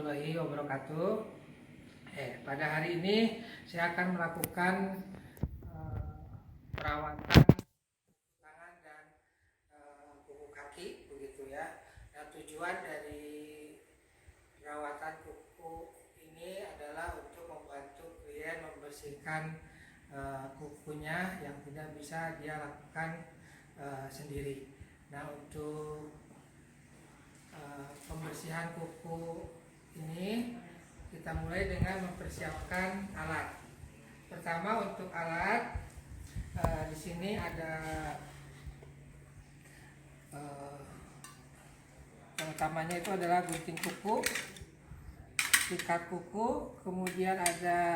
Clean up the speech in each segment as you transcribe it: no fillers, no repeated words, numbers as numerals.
warahmatullahi wabarakatuh. Pada hari ini saya akan melakukan perawatan tangan dan kuku kaki, begitu ya. Nah, tujuan dari perawatan kuku ini adalah untuk membantu klien membersihkan kukunya yang tidak bisa dia lakukan sendiri. Nah, untuk pembersihan kuku ini kita mulai dengan mempersiapkan alat. Pertama, untuk alat di sini ada yang utamanya itu adalah gunting kuku, sikat kuku, kemudian ada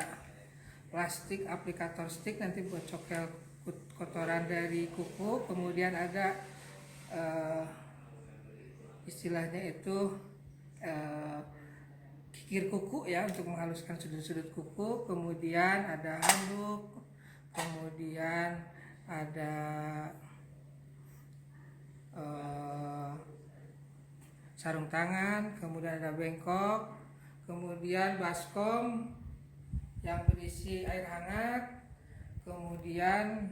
plastik aplikator stick nanti buat cokel kotoran dari kuku, kemudian ada istilahnya itu kikir kuku ya, untuk menghaluskan sudut-sudut kuku, kemudian ada handuk, kemudian ada sarung tangan, kemudian ada bengkok, kemudian baskom yang berisi air hangat, kemudian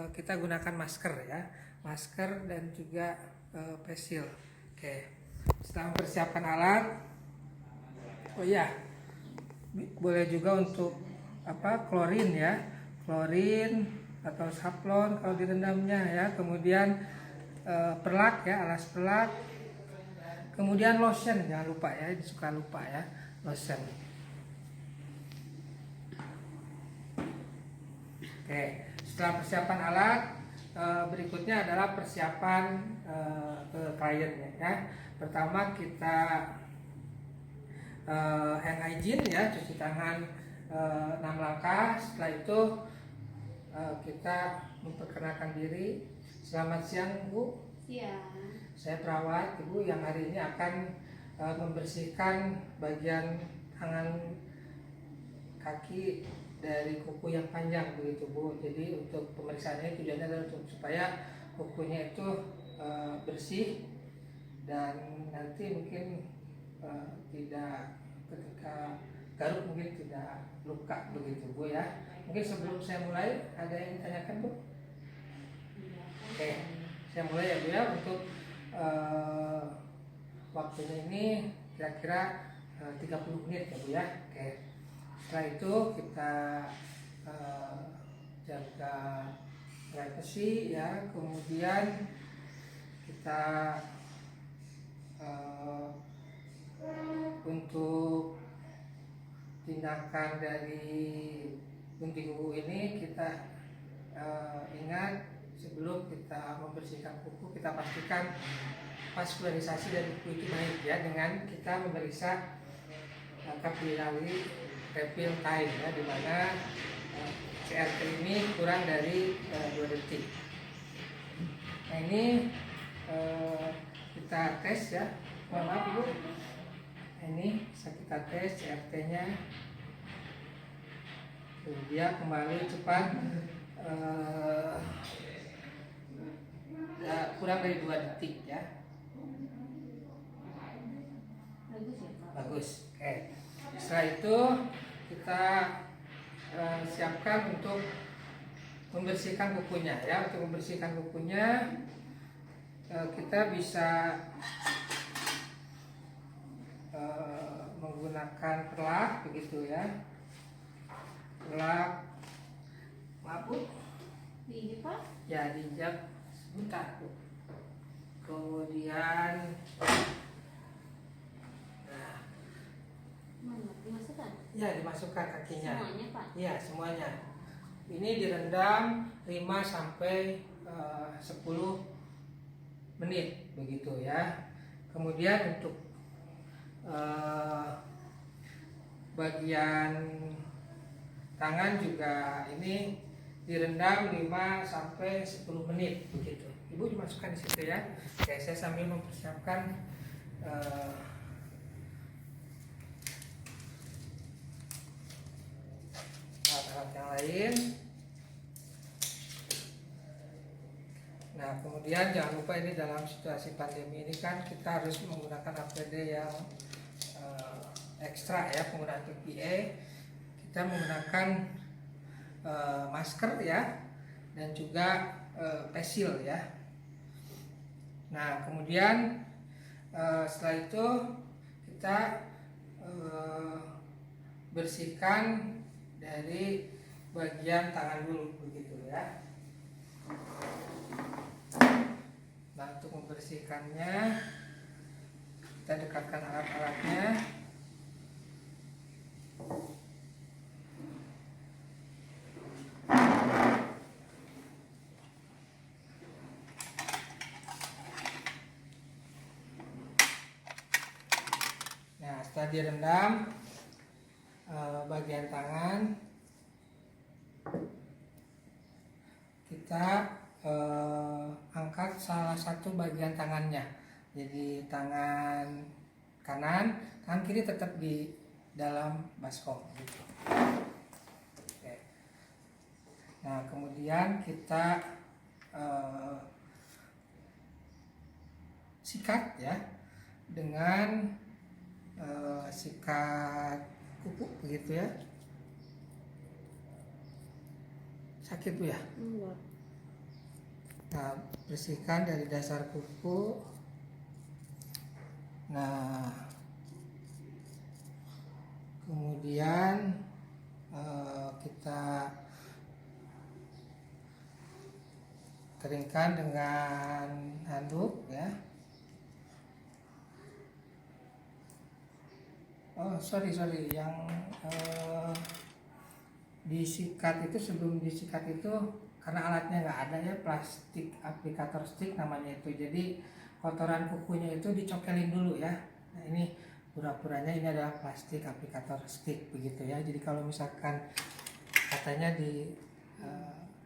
kita gunakan masker ya, masker dan juga face shield. Oke, setelah mempersiapkan alat, oh iya, boleh juga untuk klorin ya, klorin atau saplon kalau direndamnya ya, kemudian perlak ya, alas perlak, kemudian lotion, jangan lupa ya, suka lupa ya, lotion. Oke, setelah persiapan alat, berikutnya adalah persiapan ke kliennya ya. Pertama kita hand hygiene ya, cuci tangan 6 langkah. Setelah itu kita memperkenalkan diri. Selamat siang Bu. Siang. Saya perawat Ibu yang hari ini akan membersihkan bagian tangan, kaki dari kuku yang panjang, begitu Bu. Jadi untuk pemeriksaannya tujuannya adalah supaya kukunya itu bersih dan nanti mungkin tidak, ketika garuk mungkin tidak luka, begitu Bu ya. Mungkin sebelum saya mulai ada yang ditanyakan Bu? Oke, saya mulai ya Bu ya. Untuk waktunya ini kira-kira 30 menit ya Bu ya. Oke. Setelah itu kita jaga privasi ya, kemudian kita untuk tindakan dari gunting kuku ini kita ingat, sebelum kita membersihkan kuku kita pastikan vaskularisasi dari kuku itu baik ya, dengan kita memeriksa kapilari refill time ya, dimana CRT ini kurang dari 2 detik. Nah ini kita tes ya, mohon maaf Bu, ini bisa kita tes CRT nya, dia kembali cepat, ya, kurang dari 2 detik ya. Bagus. Oke. Setelah itu kita siapkan untuk membersihkan kukunya ya. Untuk membersihkan kukunya kita bisa menggunakan perlak, begitu ya. Perlak, maaf Bu, Diinjek Pak? ya diinjak sebentar Bu. Kemudian Dimasukkan? ya, dimasukkan kakinya. Semuanya Pak? Iya, semuanya. Ini direndam 5 sampai 10 menit, begitu ya. Kemudian untuk bagian tangan juga ini direndam 5 sampai 10 menit, begitu. Ibu dimasukkan di situ ya. Oke, saya sambil mempersiapkan alat-alat yang lain. Nah, kemudian jangan lupa ini dalam situasi pandemi ini kan kita harus menggunakan APD yang ekstra ya penggunaan TPE, kita menggunakan masker ya, dan juga face shield ya. Nah kemudian setelah itu kita bersihkan dari bagian tangan dulu begitu ya. Nah untuk membersihkannya kita dekatkan alat-alatnya. Nah setelah direndam bagian tangan, kita angkat salah satu bagian tangannya. Jadi tangan kanan, tangan kiri tetap di dalam baskom gitu. Oke. Nah kemudian kita sikat ya dengan sikat kuku begitu ya. Sakit Bu ya? Enggak. Nah, bersihkan dari dasar kuku. Nah, kemudian kita keringkan dengan handuk ya. Oh sorry yang disikat itu, sebelum disikat itu karena alatnya nggak ada ya, plastik aplikator stick namanya itu. Jadi kotoran kukunya itu dicokelin dulu ya. Nah ini pura-puranya ini adalah plastik aplikator stick begitu ya. Jadi kalau misalkan katanya di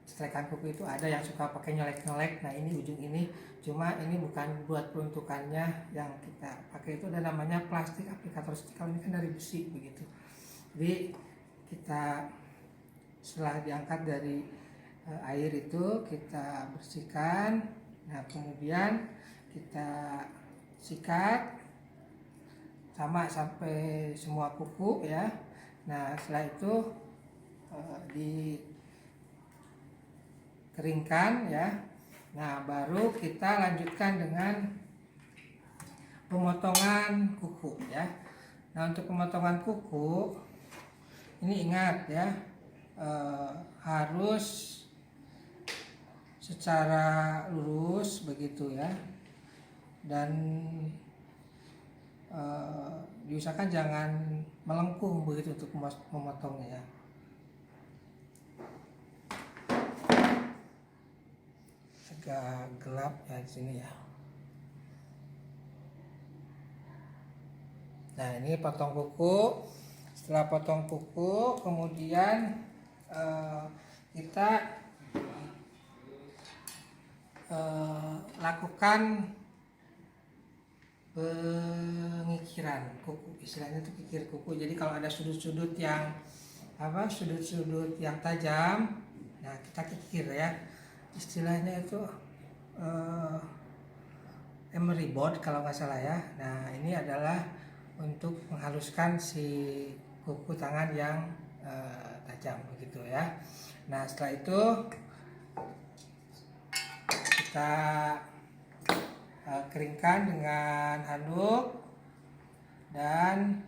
cetrekan kuku itu ada yang suka pakai nyelek-nyelek, nah ini ujung ini, cuma ini bukan buat peruntukannya. Yang kita pakai itu ada namanya plastik aplikator stick. Kalau ini kan dari besi begitu. Jadi kita setelah diangkat dari air itu kita bersihkan. Nah kemudian kita sikat sama sampai semua kuku ya. Nah setelah itu dikeringkan ya. Nah baru kita lanjutkan dengan pemotongan kuku ya. Nah untuk pemotongan kuku ini ingat ya, harus secara lurus begitu ya, dan diusahakan jangan melengkung begitu untuk memotongnya ya. Agak gelap ya di sini ya. Nah ini potong kuku. Setelah potong kuku, kemudian kita lakukan pengikiran kuku, istilahnya itu kikir kuku. Jadi kalau ada sudut-sudut yang sudut-sudut yang tajam, nah kita kikir ya. Istilahnya itu emery board kalau nggak salah ya. Nah ini adalah untuk menghaluskan si kuku tangan yang tajam begitu ya. Nah setelah itu kita keringkan dengan handuk dan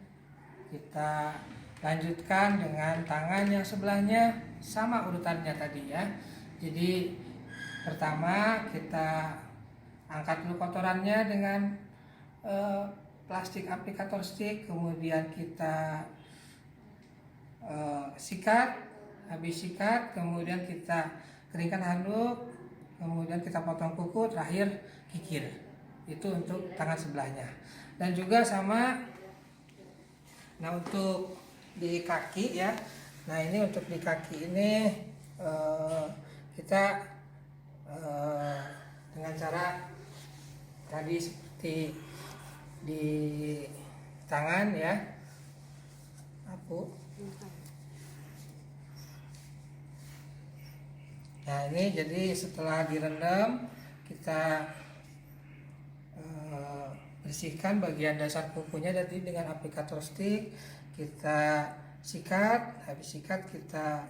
kita lanjutkan dengan tangan yang sebelahnya, sama urutannya tadi ya. Jadi pertama kita angkat dulu kotorannya dengan plastik aplikator stick, kemudian kita sikat, habis sikat kemudian kita keringkan handuk, kemudian kita potong kuku, terakhir kikir. Itu untuk tangan sebelahnya. Dan juga sama, nah untuk di kaki ya, nah ini untuk di kaki ini kita dengan cara tadi seperti di tangan ya, nah ini jadi setelah direndam kita bersihkan bagian dasar kukunya tadi dengan aplikator stick, kita sikat. Habis sikat kita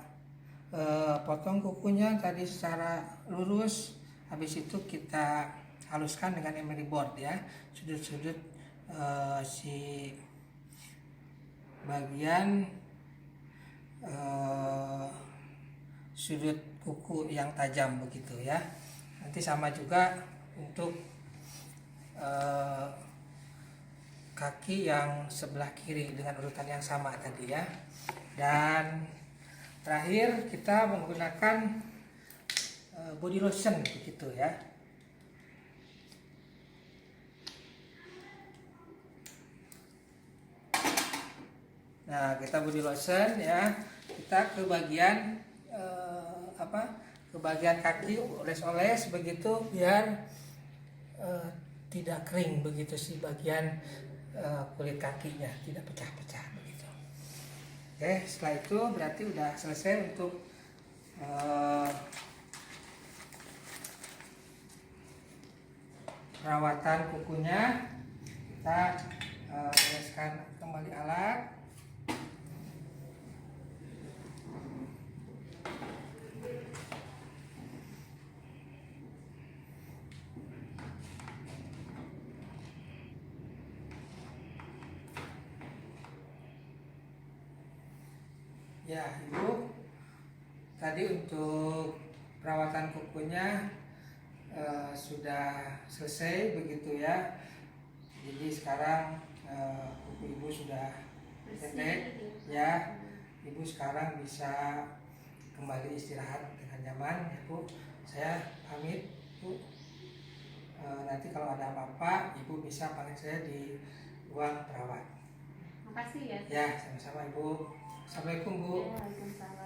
potong kukunya tadi secara lurus. Habis itu kita haluskan dengan emery board ya, sudut-sudut si bagian sudut kuku yang tajam begitu ya. Nanti sama juga untuk kaki yang sebelah kiri dengan urutan yang sama tadi ya. Dan terakhir kita menggunakan body lotion begitu ya. Nah, kita body lotion ya, kita ke bagian ke bagian kaki oles-oles begitu biar tidak kering begitu sih bagian kulit kakinya, tidak pecah-pecah begitu. Oke, setelah itu berarti udah selesai untuk perawatan kukunya. Kita oleskan kembali alat. Ya, Ibu, tadi untuk perawatan kukunya sudah selesai begitu ya. Jadi sekarang kuku Ibu sudah pendek ya. Ibu sekarang bisa kembali istirahat dengan nyaman ya Bu. Saya pamit Bu. Nanti kalau ada apa-apa Ibu bisa panggil saya di ruang perawat. Makasih ya. Ya, sama-sama Ibu. Assalamualaikum Bu. Ya, Waalaikumsalam.